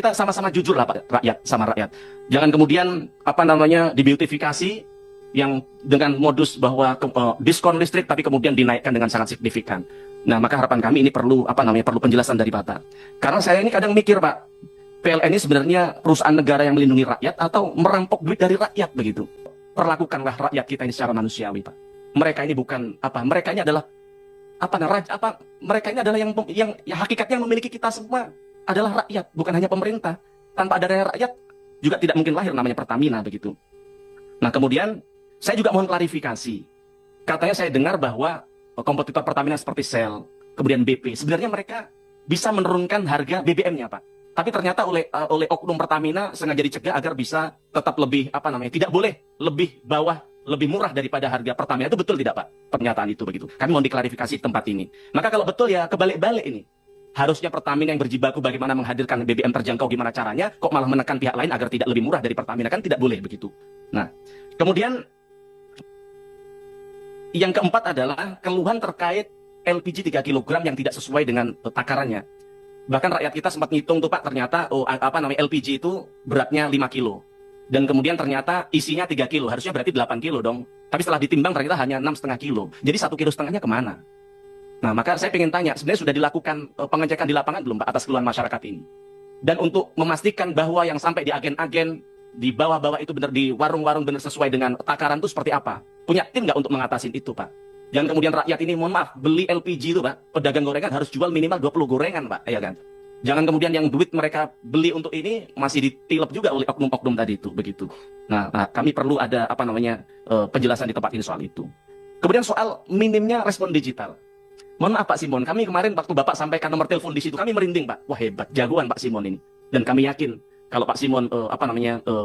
kita sama-sama jujur lah Pak, rakyat sama rakyat. Jangan kemudian apa namanya dibeautifikasi yang dengan modus bahwa diskon listrik tapi kemudian dinaikkan dengan sangat signifikan. Nah, maka harapan kami ini perlu apa namanya perlu penjelasan dari Bapak. Karena saya ini kadang mikir Pak, PLN ini sebenarnya perusahaan negara yang melindungi rakyat atau merampok duit dari rakyat begitu. Perlakukanlah rakyat kita ini secara manusiawi Pak. Mereka ini bukan apa, mereka ini adalah mereka ini adalah yang hakikatnya yang memiliki kita semua adalah rakyat, bukan hanya pemerintah. Tanpa adanya rakyat juga tidak mungkin lahir namanya Pertamina begitu. Nah, kemudian saya juga mohon klarifikasi. Katanya saya dengar bahwa kompetitor Pertamina seperti Shell, kemudian BP, sebenarnya mereka bisa menurunkan harga BBM-nya, Pak. Tapi ternyata oleh oknum Pertamina sengaja dicegah agar bisa tetap lebih tidak boleh lebih bawah, lebih murah daripada harga Pertamina. Itu betul tidak, Pak? Pernyataan itu begitu. Kami mohon diklarifikasi di tempat ini. Maka kalau betul ya kebalik-balik ini. Harusnya Pertamina yang berjibaku bagaimana menghadirkan BBM terjangkau gimana caranya, kok malah menekan pihak lain agar tidak lebih murah dari Pertamina, kan tidak boleh begitu. Nah, kemudian yang keempat adalah keluhan terkait LPG 3 kg yang tidak sesuai dengan takarannya. Bahkan rakyat kita sempat ngitung tuh Pak, ternyata LPG itu beratnya 5 kilo. Dan kemudian ternyata isinya 3 kilo, harusnya berarti 8 kilo dong. Tapi setelah ditimbang ternyata hanya 6,5 kilo. Jadi 1,5 kilo kemana? Nah, maka saya ingin tanya, sebenarnya sudah dilakukan pengecekan di lapangan belum Pak atas keluhan masyarakat ini? Dan untuk memastikan bahwa yang sampai di agen-agen, di bawah-bawah itu benar, di warung-warung benar sesuai dengan takaran itu seperti apa? Punya tim nggak untuk mengatasi itu Pak? Jangan kemudian rakyat ini, mohon maaf, beli LPG itu Pak, pedagang gorengan harus jual minimal 20 gorengan Pak, ya kan? Jangan kemudian yang duit mereka beli untuk ini masih ditilep juga oleh oknum-oknum tadi itu, begitu. Nah, kami perlu ada penjelasan di tempat ini soal itu. Kemudian soal minimnya respon digital. Mohon maaf Pak Simon, kami kemarin waktu Bapak sampaikan nomor telepon di situ, kami merinding Pak. Wah hebat, jagoan Pak Simon ini. Dan kami yakin kalau Pak Simon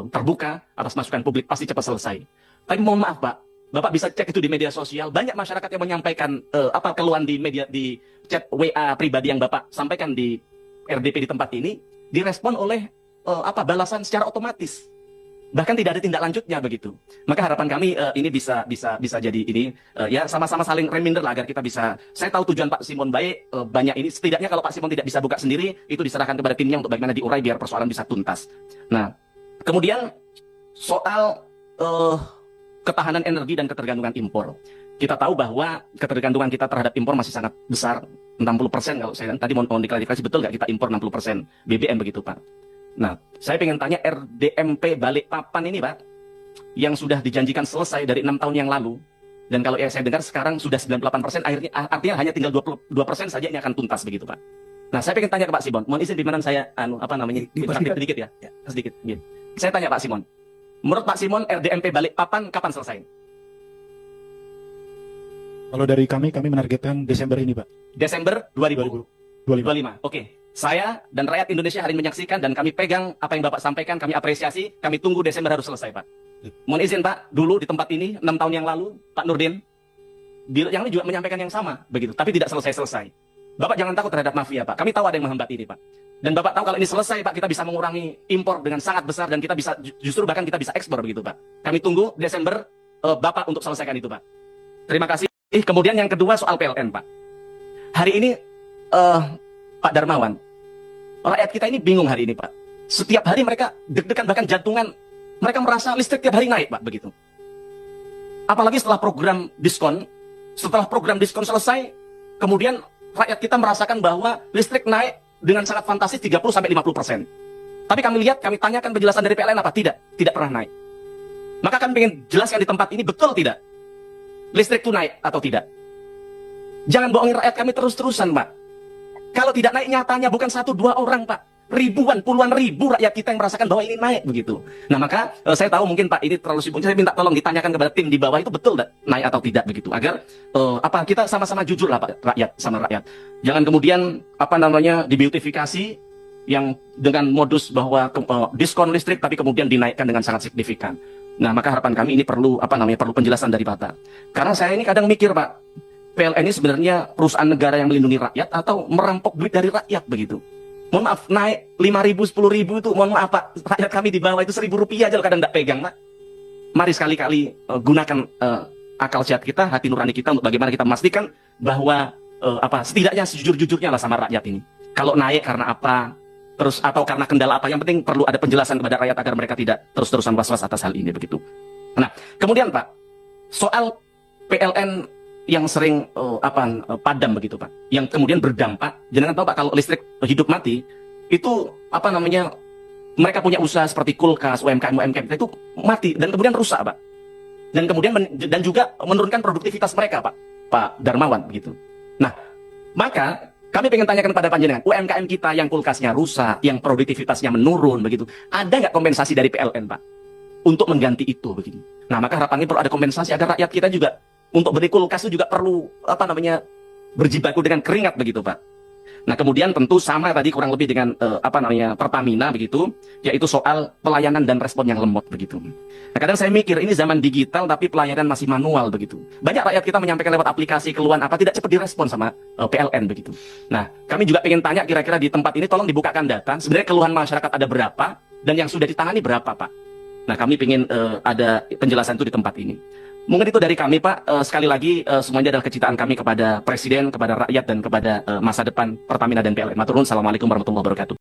terbuka atas masukan publik pasti cepat selesai. Tapi mohon maaf Pak, Bapak bisa cek itu di media sosial, banyak masyarakat yang menyampaikan keluhan di media, di chat WA pribadi yang Bapak sampaikan di RDP di tempat ini, direspon oleh balasan secara otomatis. Bahkan tidak ada tindak lanjutnya begitu. Maka harapan kami ini bisa jadi ini ya sama-sama saling reminder lah agar kita bisa. Saya tahu tujuan Pak Simon baik, banyak ini setidaknya kalau Pak Simon tidak bisa buka sendiri, itu diserahkan kepada timnya untuk bagaimana diurai biar persoalan bisa tuntas. Nah, kemudian soal ketahanan energi dan ketergantungan impor. Kita tahu bahwa ketergantungan kita terhadap impor masih sangat besar, 60% kalau saya tadi mohon diklarifikasi, betul nggak kita impor 60% BBM begitu Pak? Nah, saya ingin tanya RDMP Balikpapan ini Pak, yang sudah dijanjikan selesai dari 6 tahun yang lalu, dan kalau saya dengar sekarang sudah 98%, artinya hanya tinggal 22% saja ini akan tuntas begitu Pak. Nah, saya ingin tanya ke Pak Simon, mohon izin pimpinan saya sedikit ya, sedikit. Gitu. Saya tanya Pak Simon, menurut Pak Simon RDMP Balikpapan kapan selesai? Kalau dari kami menargetkan Desember ini Pak. Desember 2025. Oke. Saya dan rakyat Indonesia hari ini menyaksikan dan kami pegang apa yang Bapak sampaikan, kami apresiasi, kami tunggu Desember harus selesai Pak. Mohon izin Pak, dulu di tempat ini 6 tahun yang lalu Pak Nurdin yang ini juga menyampaikan yang sama begitu, tapi tidak selesai-selesai. Bapak jangan takut terhadap mafia Pak, kami tahu ada yang menghambat ini Pak. Dan Bapak tahu kalau ini selesai Pak, kita bisa mengurangi impor dengan sangat besar dan kita bisa justru bahkan kita bisa ekspor begitu Pak. Kami tunggu Desember Bapak untuk selesaikan itu Pak. Terima kasih. Kemudian yang kedua soal PLN Pak. Hari ini Pak Darmawan, rakyat kita ini bingung hari ini Pak. Setiap hari mereka deg-degan, bahkan jantungan. Mereka merasa listrik tiap hari naik Pak, begitu. Apalagi setelah program diskon selesai, kemudian rakyat kita merasakan bahwa listrik naik dengan sangat fantastis 30-50%. Tapi kami lihat, kami tanyakan penjelasan dari PLN apa? Tidak pernah naik. Maka kami ingin jelaskan di tempat ini, betul tidak? Listrik itu naik atau tidak? Jangan bohongin rakyat kami terus-terusan Pak. Kalau tidak naik nyatanya bukan 1-2 orang Pak, ribuan, puluhan ribu rakyat kita yang merasakan bahwa ini naik begitu. Nah maka saya tahu mungkin Pak ini terlalu sibuk, saya minta tolong ditanyakan kepada tim di bawah itu betul naik atau tidak begitu, agar kita sama-sama jujur lah Pak, rakyat sama rakyat. Jangan kemudian dibeautifikasi yang dengan modus bahwa diskon listrik tapi kemudian dinaikkan dengan sangat signifikan. Nah maka harapan kami ini perlu penjelasan dari Bapak. Karena saya ini kadang mikir Pak, PLN ini sebenarnya perusahaan negara yang melindungi rakyat atau merampok duit dari rakyat begitu. Mohon maaf, naik 5.000, 10.000 itu, mohon maaf Pak, rakyat kami di bawah itu 1.000 rupiah aja kadang nggak pegang Pak. Mari sekali-kali gunakan akal sehat kita, hati nurani kita untuk bagaimana kita memastikan bahwa setidaknya sejujur-jujurnya lah sama rakyat ini. Kalau naik karena apa, terus atau karena kendala apa, yang penting perlu ada penjelasan kepada rakyat agar mereka tidak terus-terusan was-was atas hal ini begitu. Nah, kemudian Pak, soal PLN yang sering padam begitu Pak, yang kemudian berdampak, jangan tahu Pak, kalau listrik hidup mati itu mereka punya usaha seperti kulkas, UMKM kita itu mati dan kemudian rusak Pak, dan kemudian dan juga menurunkan produktivitas mereka Pak Darmawan begitu. Nah, maka kami pengen tanyakan kepada panjenengan, UMKM kita yang kulkasnya rusak, yang produktivitasnya menurun begitu, ada nggak kompensasi dari PLN Pak untuk mengganti itu begitu? Nah, maka harapannya perlu ada kompensasi agar rakyat kita juga untuk beli kulkas itu juga perlu berjibaku dengan keringat begitu Pak. Nah, kemudian tentu sama tadi kurang lebih dengan Pertamina begitu, yaitu soal pelayanan dan respon yang lemot begitu. Nah, kadang saya mikir ini zaman digital tapi pelayanan masih manual begitu. Banyak rakyat kita menyampaikan lewat aplikasi keluhan tidak cepat direspon sama PLN begitu. Nah, kami juga pengen tanya kira-kira di tempat ini tolong dibukakan data sebenarnya keluhan masyarakat ada berapa dan yang sudah ditangani berapa Pak. Nah, kami pengen ada penjelasan itu di tempat ini. Mungkin itu dari kami Pak. Sekali lagi semuanya adalah kecintaan kami kepada Presiden, kepada rakyat dan kepada masa depan Pertamina dan PLN. Matur nuwun. Assalamualaikum warahmatullahi wabarakatuh.